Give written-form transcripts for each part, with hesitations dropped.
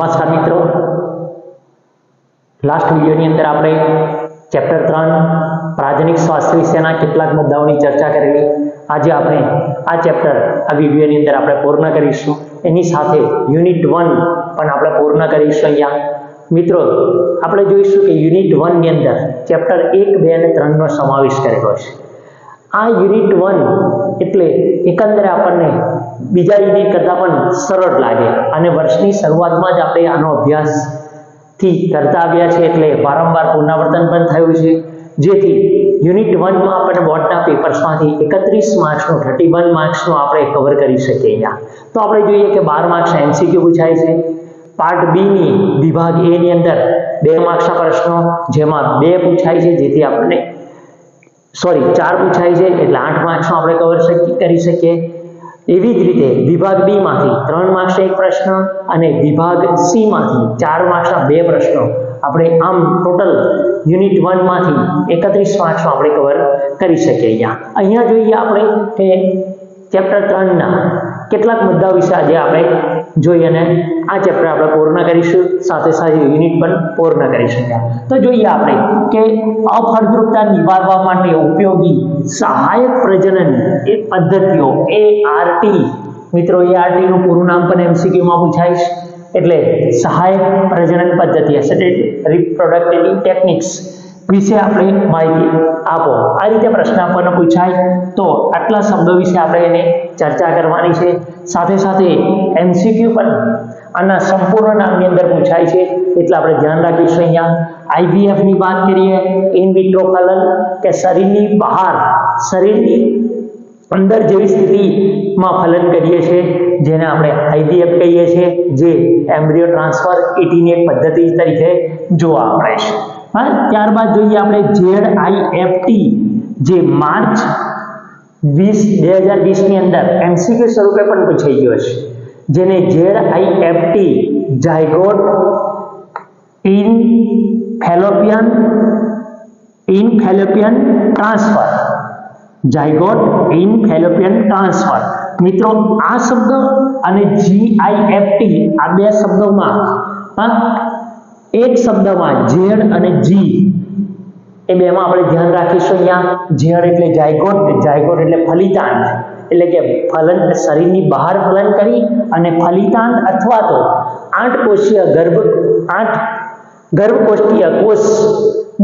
નમસ્કાર મિત્રો, લાસ્ટ વિડીયોની અંદર આપણે ચેપ્ટર 3 પ્રાથમિક સ્વાસ્થ્ય વિશેના કેટલાક મુદ્દાઓની ચર્ચા કરેલી. આજે આપણે આ ચેપ્ટર આ વિડીયોની અંદર આપણે પૂર્ણ કરીશું. એની સાથે યુનિટ 1 પણ આપણે પૂર્ણ કરીશું. અહીંયા મિત્રો આપણે જોઈશું કે યુનિટ 1 ની અંદર ચેપ્ટર 1, 2 અને 3 નો સમાવેશ કરેલો છે. આ યુનિટ 1 એટલે એકંદરે આપણને બીજા યુનિટ કરતાં પણ સરળ લાગે અને વર્ષની શરૂઆતમાં જ આપણે આનો અભ્યાસ થી કરતા આવ્યા છે, એટલે વારંવાર પુનરાવર્તન પણ થયું છે, જેથી યુનિટ 1 માં આપણે બોર્ડના પેપર્સમાંથી 31 માર્ક્સનું 31 માર્ક્સનું આપણે કવર કરી શકીએ. અહીંયા તો આપણે જોઈએ કે 12 માર્ક્સ MCQ પૂછાય છે. પાર્ટ બી ની વિભાગ એ ની અંદર 2 માર્ક્સના પ્રશ્નો, જેમાં 2 પૂછાય છે, જેથી આપણને 4 પૂછાય છે, એટલે 8 માર્ક્સનો આપણે કવર કરી શકીએ. એવી જ રીતે વિભાગ બી માંથી 3 માર્ક્સનો એક પ્રશ્ન અને વિભાગ સી માંથી 4 માર્ક્સના 2 પ્રશ્નો આપણે આમ ટોટલ યુનિટ 1 માંથી 31 માર્ક્સનો આપણે કવર કરી શકીએ. અહીંયા જોઈએ આપણે કે ચેપ્ટર 3 ના કેટલાક મુદ્દાઓ વિશે આજે આપણે જોઈએ અને આ ચેપ્ટર આપણે પૂર્ણ કરીશું, સાથે સાથે યુનિટ પણ પૂર્ણ કરીશું. તો જોઈએ આપણે કે અફળદ્રુપતા નિવારવા માટે ઉપયોગી સહાયક પ્રજનન એ પદ્ધતિઓ ART. મિત્રો ART નું પૂરું નામ પણ MCQ માં પૂછાય છે, એટલે સહાયક પ્રજનન પદ્ધતિ, એસિસ્ટેડ રિપ્રોડક્ટિવ ટેકનિક્સ વિશે આપણે માહિતી આપો. આ રીતે પ્રશ્ન આપણને પૂછાય તો આટલા શબ્દો વિશે આપણે એને ચર્ચા કરવાની છે. સાથે સાથે MCQ પણ આના સંપૂર્ણ નામની અંદર પૂછાય છે, એટલે આપણે ધ્યાન રાખીશું. અહીંયા IVF ની વાત કરીએ, ઇન વિટ્રો ફલન કે શરીરની બહાર શરીરની અંદર જેવી સ્થિતિમાં ફલન કરીએ છીએ, જેને આપણે IVF કહીએ છીએ, જે એમ્બ્રિયો ટ્રાન્સફર ET ની એક પદ્ધતિ તરીકે જોવા મળે છે. ત્યારબાદ જોઈએ આપણે ZIFT, જે માર્ચ 2020 ની અંદર MCQ સ્વરૂપે પણ પૂછાઈ ગયો છે, જેને ZIFT zygote in Fallopian transfer. Zygote in Fallopian transfer. મિત્રો આ શબ્દ અને GIFT આ બે શબ્દોમાં એક શબ્દમાં Z અને G એ બેમાં આપણે ધ્યાન રાખીશું. અહીંયા Z એટલે ઝાયગોટ, ઝાયગોટ એટલે ફલિતાંડ, એટલે કે ફલન શરીરની બહાર ફલન કરી અને ફલિતાંડ અથવા તો 8 ગર્ભકોષ્ઠીય કોષ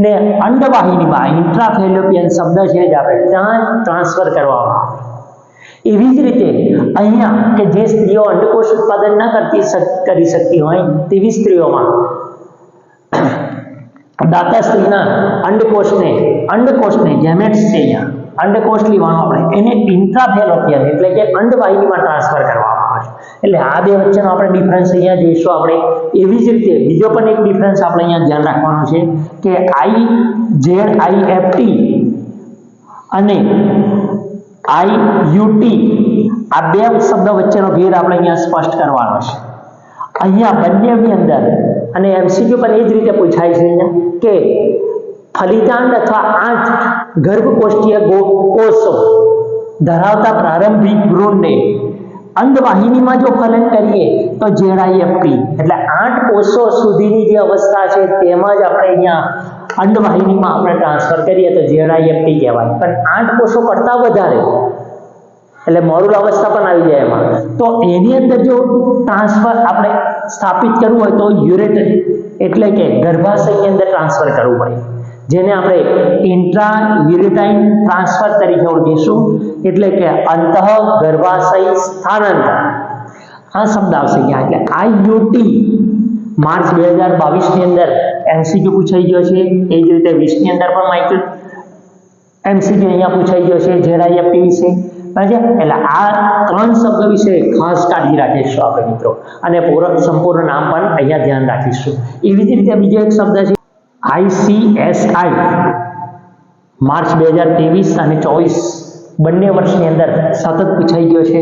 ને અંડવાહિનીમાં ઇન્ટ્રાફેલોપિયન શબ્દ છે, જે આપણે ત્યાં ટ્રાન્સફર કરવામાં આવે. એવી જ રીતે અહીંયા કે જે સ્ત્રીઓ અંડકોષ ઉત્પાદન ન કરી શકતી હોય તેવી સ્ત્રીઓમાં દાતા સ્ત્રીના અંડકોષને ગેમેટ્સ છે, અહીંયા અંડકોષ લેવાનો આપણે એને ઇન્ટ્રાફેલોપિયન એટલે કે અંડવાહિનીમાં ટ્રાન્સફર કરવામાં આવે છે. એટલે આ બે વચ્ચેનો આપણે ડિફરન્સ અહીંયા જોઈશું આપણે. એવી જ રીતે બીજો પણ એક ડિફરન્સ આપણે અહીંયા ધ્યાન રાખવાનો છે કે ZIFT અને IUT આ બે શબ્દ વચ્ચેનો ભેદ આપણે અહીંયા સ્પષ્ટ કરવાનો છે. અહીંયા બંનેની અંદર અને MCQ પણ એ જ રીતે પૂછાય છે અહીંયા કે ફલિતાંડ અથવા 8 ગર્ભકોષ્ઠીય કોષો ધરાવતા પ્રારંભિક ભ્રૂણને અંડવાહિનીમાં જો ફલન કરીએ તો ZIFT એટલે 8 કોષો સુધીની જે અવસ્થા છે તેમાં જ આપણે અહીંયા અંડવાહિનીમાં આપણે ટ્રાન્સફર કરીએ તો ZIFT કહેવાય. પણ 8 કોષો કરતા વધારે એટલે મોરુલ અવસ્થા પણ આવી જાય એમાં, તો એની અંદર જો ટ્રાન્સફર આપણે સ્થાપિત કરવું હોય તો યુરેટર એટલે કે ગર્ભાશયની અંદર ટ્રાન્સફર કરવું પડે, જેને આપણે ઇન્ટ્રાયુરેટાઇન ટ્રાન્સફર તરીકે ઓળખીશું, એટલે કે અંતઃ ગર્ભાશય સ્થાનાંતર. આ શબ્દ આવશે અહીંયા. એટલે IUT માર્ચ 2022 ની અંદર MCQ પૂછાઈ ગયો છે. એ જ રીતે 20 ની અંદર પણ MCQ અહીંયા પૂછાઈ ગયો છે ZIFT વિશે. એટલે આ 3 શબ્દ વિશે ખાસ કાળજી રાખીશું આપણે મિત્રો, અને સંપૂર્ણ નામ પણ અહીંયા ધ્યાન રાખીશું. એવી જ રીતે બીજો એક શબ્દ છે ICSI માર્ચ 2023 અને 24 બંને વર્ષની અંદર સતત પૂછાઈ ગયો છે,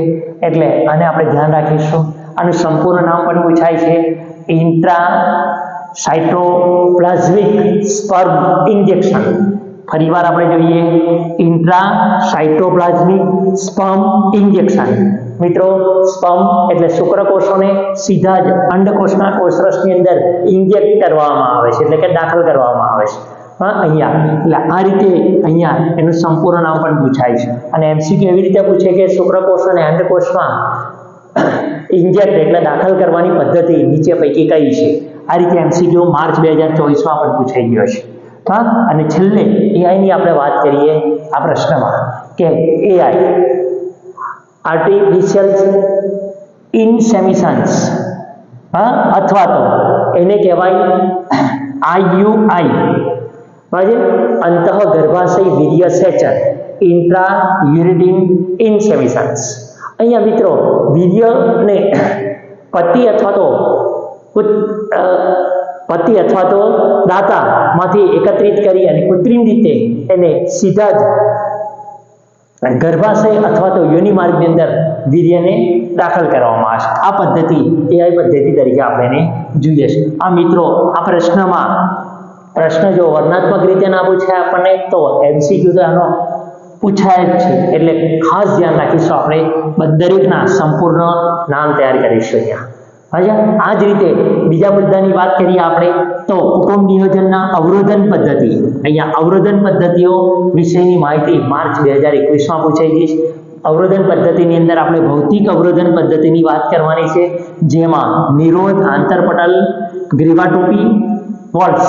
એટલે આને આપણે ધ્યાન રાખીશું. આનું સંપૂર્ણ નામ પણ પૂછાય છે ઇન્ટ્રાસાઇટોપ્લાઝમિક સ્પર્મ ઇન્જેક્શન. ફરીવાર આપણે જોઈએ ઇન્ટ્રાસાઇટોપ્લાઝમિક સ્પર્મ ઇન્જેક્શન. મિત્રો સ્પર્મ એટલે શુક્રકોષોને સીધા જ અંડકોષના કોષરસની અંદર ઇન્જેક્ટ કરવામાં આવે છે, એટલે કે દાખલ કરવામાં આવે છે. અહીંયા એટલે આ રીતે અહીંયા એનું સંપૂર્ણ નામ પણ પૂછાય છે. અને એમસીક્યુ એવી રીતે પૂછે કે શુક્રકોષ અને અંડકોષમાં ઇન્જેક્ટ એટલે દાખલ કરવાની પદ્ધતિ નીચે પૈકી કઈ છે? આ રીતે એમસીક્યુ માર્ચ 2024માં પણ પૂછાઈ ગયો છે. અને છેલ્લે એઆઈ ની આપણે વાત કરીએ આ પ્રશ્નમાં કે એઆઈ આર્ટિફિશિયલ ઇન્સેમિશન્સ અથવા તો એને કહેવાય આઈયુઆઈ, અંતઃગર્ભાશય વીર્યસેચન, ઇન્ટ્રાયુરિન ઇન્સેમિશન્સ. અહીંયા મિત્રો વીર્યને પતિ અથવા તો દાતામાંથી એકત્રિત કરી અને કૃત્રિમ રીતે એને સીધા જ ગર્ભાશય અથવા તો યોનિ માર્ગની અંદર વીર્યને દાખલ કરવામાં આવે છે. આ પદ્ધતિ એઆઈ પદ્ધતિ તરીકે આપણે એને જોઈએ છે. આ મિત્રો આ પ્રશ્ન જો વર્ણનાત્મક રીતે ના પૂછાય આપણને તો એમસીક્યુ તો આનો પૂછાય જ છે, એટલે ખાસ ધ્યાન રાખીશું. આપણે દરેકના સંપૂર્ણ નામ તૈયાર કરીશું અહીંયા. આ જ રીતે બીજા મુદ્દાની વાત કરીએ આપણે તો કુટુંબ નિયોજનના અવરોધન પદ્ધતિ. અહીંયા અવરોધન પદ્ધતિઓ વિશેની માહિતી માર્ચ 2021માં પૂછાઈ ગઈ છે. અવરોધન પદ્ધતિની અંદર આપણે ભૌતિક અવરોધન પદ્ધતિની વાત કરવાની છે, જેમાં નિરોધ, આંતરપટલ, ગ્રીવાટોપી, વોલ્સ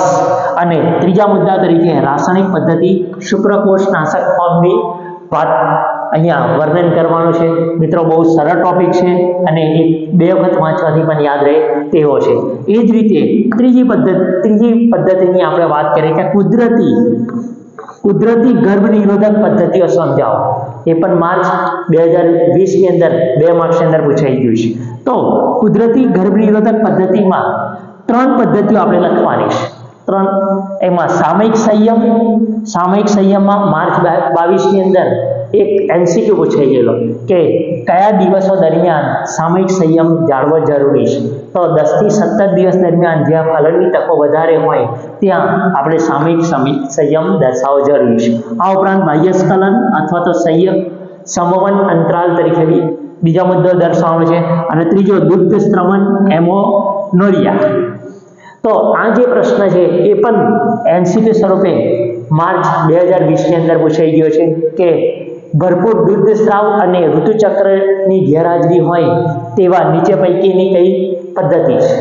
અને ત્રીજા મુદ્દા તરીકે રાસાયણિક પદ્ધતિ શુક્રકોષ નાશક ફોર્મની વાત અહીંયા વર્ણન કરવાનું છે. મિત્રો બહુ સરળ ટોપિક છે અને એક બે વખત વાંચવાથી પણ યાદ રહે તેવો છે. એ જ રીતે ત્રીજી પદ્ધતિની આપણે વાત કરીએ કે કુદરતી ગર્ભ નિરોધક પદ્ધતિઓ સમજાવો. એ પણ માર્ચ 2020ની અંદર 2 માર્ક્સની અંદર પૂછાઈ ગયું છે. તો કુદરતી ગર્ભ નિરોધક પદ્ધતિમાં 3 પદ્ધતિઓ આપણે લખવાની છે. એમાં સામયિક સંયમમાં માર્ચ 22ની અંદર એક એમસીક્યુ પૂછાઈ ગયેલો કે કયા દિવસો દરમિયાન સામયિક સંયમ જાળવવો જરૂરી છે? તો 10 થી 17 દિવસ દરમિયાન જ્યાં ફલનની તકો વધારે હોય ત્યાં આપણે સામયિક સંયમ દર્શાવવો જરૂરી છે. આ ઉપરાંત બાહ્યસ્ખલન અથવા તો સમવન અંતરાલ તરીકે બીજા મુદ્દો દર્શાવવાનો છે. અને ત્રીજો દુગ્ધ સ્ત્રવણ એમોનોરિયા. તો આ જે પ્રશ્ન છે એ પણ એમસીક્યુ સ્વરૂપે માર્ચ 2020ની અંદર પૂછાઈ ગયો છે કે ભરપૂર દૂધ સ્ત્રાવ અને ઋતુચક્રની ગેરહાજરી હોય તેવા નીચે પૈકીની કઈ પદ્ધતિ છે?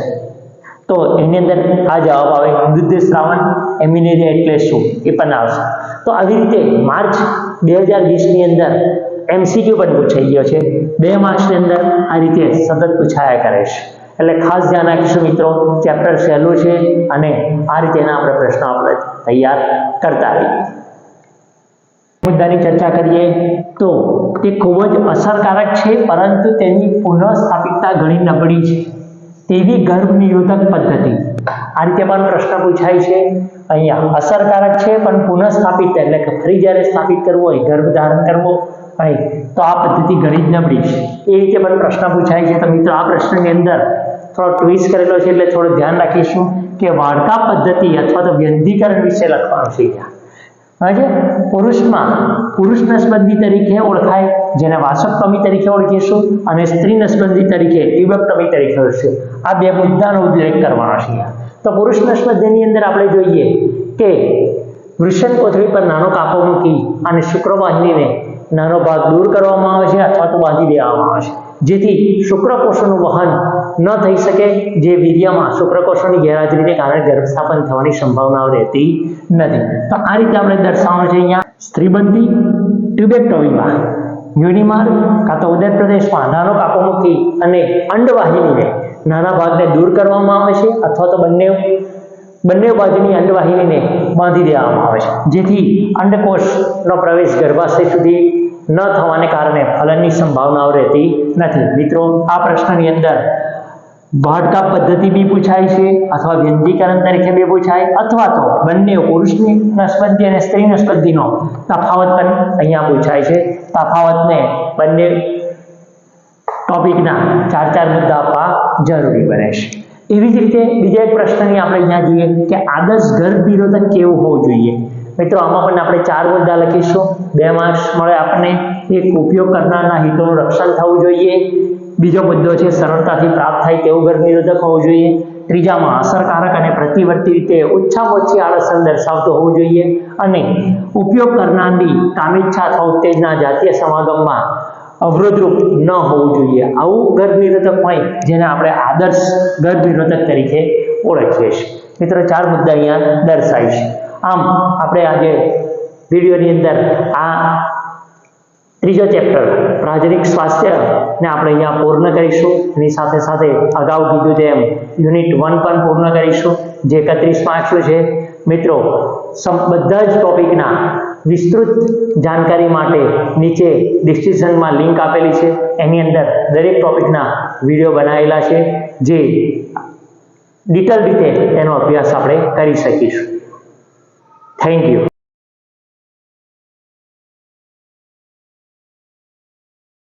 તો એની અંદર આ જવાબ આવે દૂધ સ્ત્રાવણ એમિનેરિયા એટલે શું એ પણ આવશે. તો આવી રીતે માર્ચ 2020ની અંદર એમસીક્યુ પણ પૂછાઈ ગયો છે. 2 માર્ક્સની અંદર આ રીતે સતત પૂછાયા કરે છે. એટલે ખાસ ધ્યાન રાખીશું મિત્રો, ચેપ્ટર સહેલું છે અને આ રીતેના આપણે પ્રશ્નો આપણે તૈયાર કરતા રહીએ. મુદ્દાની ચર્ચા કરીએ તો તે ખૂબ જ અસરકારક છે, પરંતુ તેની પુનઃસ્થાપિતતા ઘણી નબળી છે તેવી ગર્ભ નિરોધક પદ્ધતિ. આ રીતે પણ પ્રશ્ન પૂછાય છે. અહીંયા અસરકારક છે પણ પુનઃસ્થાપિત એટલે કે ફરી જ્યારે સ્થાપિત કરવો હોય, ગર્ભ ધારણ કરવો હોય તો આ પદ્ધતિ ઘણી જ નબળી છે. એ રીતે પણ પ્રશ્ન પૂછાય છે. તો મિત્રો આ પ્રશ્નની અંદર થોડો ટ્વિસ્ટ કરેલો છે એટલે થોડું ધ્યાન રાખીશું કે વાડકા પદ્ધતિ અથવા તો વ્યંધીકરણ વિશે લખવાનું છે. પુરુષ નસબંધી તરીકે ઓળખાય જેને વાસક્ટોમી તરીકે ઓળખીશું અને સ્ત્રી નસબંધી તરીકે ટ્યુબેક્ટોમી તરીકે ઓળખીશું. આ 2 મુદ્દાનો ઉલ્લેખ કરવાનો છે. તો પુરુષ નસબંધીની અંદર આપણે જોઈએ કે વૃષણ કોથળી પર નાનો કાપો મૂકી અને શુક્રવાહિનીને નાનો ભાગ દૂર કરવામાં આવે છે અથવા તો બાંધી દેવામાં આવે છે, જેથી શુક્રકોષોનું વહન ન થઈ શકે, જે વીર્યમાં શુક્રકોષોની ગેરહાજરીને કારણે ગર્ભસ્થાપન થવાની સંભાવનાઓ રહેતી નથી. તો આ રીતે આપણે દર્શાવવાનું છે. અહીંયા સ્ત્રીબંધી ટ્યુબેક્ટોમીમાં યોનિમાર્ગ કાં તો ઉદર પ્રદેશમાં નાનો કાપો મૂકી અને અંડવાહિનીને નાના ભાગને દૂર કરવામાં આવે છે અથવા તો બંને બાજુની અંડવાહિનીને બાંધી દેવામાં આવે છે, જેથી અંડકોષનો પ્રવેશ ગર્ભાશય સુધી ન થવાને કારણે ફલનની સંભાવનાઓ રહેતી નથી. મિત્રો આ પ્રશ્નની અંદર વાડકા પદ્ધતિ બી પૂછાય છે અથવા વ્યંધીકરણ તરીકે બી પૂછાય અથવા તો બંને પુરુષની નસબંધી અને સ્ત્રી નસબંધીનો તફાવત પણ અહીંયા પૂછાય છે. તફાવતને બંને ટોપિકના 4 મુદ્દા આપવા જરૂરી બને છે. એવી જ રીતે બીજા એક પ્રશ્નની આપણે અહીંયા જોઈએ કે આદર્શ ગર્ભ નિરોધક કેવું હોવું જોઈએ? મિત્રો આમાં પણ આપણે 4 મુદ્દા લખીશું, 2 માર્ક્સ મળે આપણને. એક, ઉપયોગ કરનારના હિતોનું રક્ષણ થવું જોઈએ. બીજો મુદ્દો છે સરળતાથી પ્રાપ્ત થાય તેવું ગર્ભ નિરોધક હોવું જોઈએ. ત્રીજામાં અસરકારક અને પ્રતિવર્તી રીતે ઓછામાં ઓછી આડઅસર દર્શાવતો હોવું જોઈએ. અને ઉપયોગ કરનારની કામેચ્છા અથવા ઉત્તેજના જાતીય સમાગમમાં અવરોધરૂપ ન હોવું જોઈએ. આવું ગર્ભ નિરોધક હોય જેને આપણે આદર્શ ગર્ભ નિરોધક તરીકે ઓળખીએ છીએ. મિત્રો 4 મુદ્દા અહીંયા દર્શાય છે. આમ આપણે આજે વિડીયોની અંદર આ ત્રીજો ચેપ્ટર પ્રાજનિક સ્વાસ્થ્ય ને આપણે અહીંયા પૂર્ણ કરીશું. એની સાથે સાથે અગાઉ કીધું તેમ યુનિટ 1 પણ પૂર્ણ કરીશું, જે 31 માર્ક્સનું છે. મિત્રો બધા જ ટોપિકના વિસ્તૃત જાણકારી માટે નીચે ડિસ્ક્રિપ્શનમાં લિંક આપેલી છે. એની અંદર દરેક ટોપિકના વિડીયો બનાવેલા છે, જે ડિટેલ રીતે તેનો અભ્યાસ આપણે કરી શકીશું. Thank you.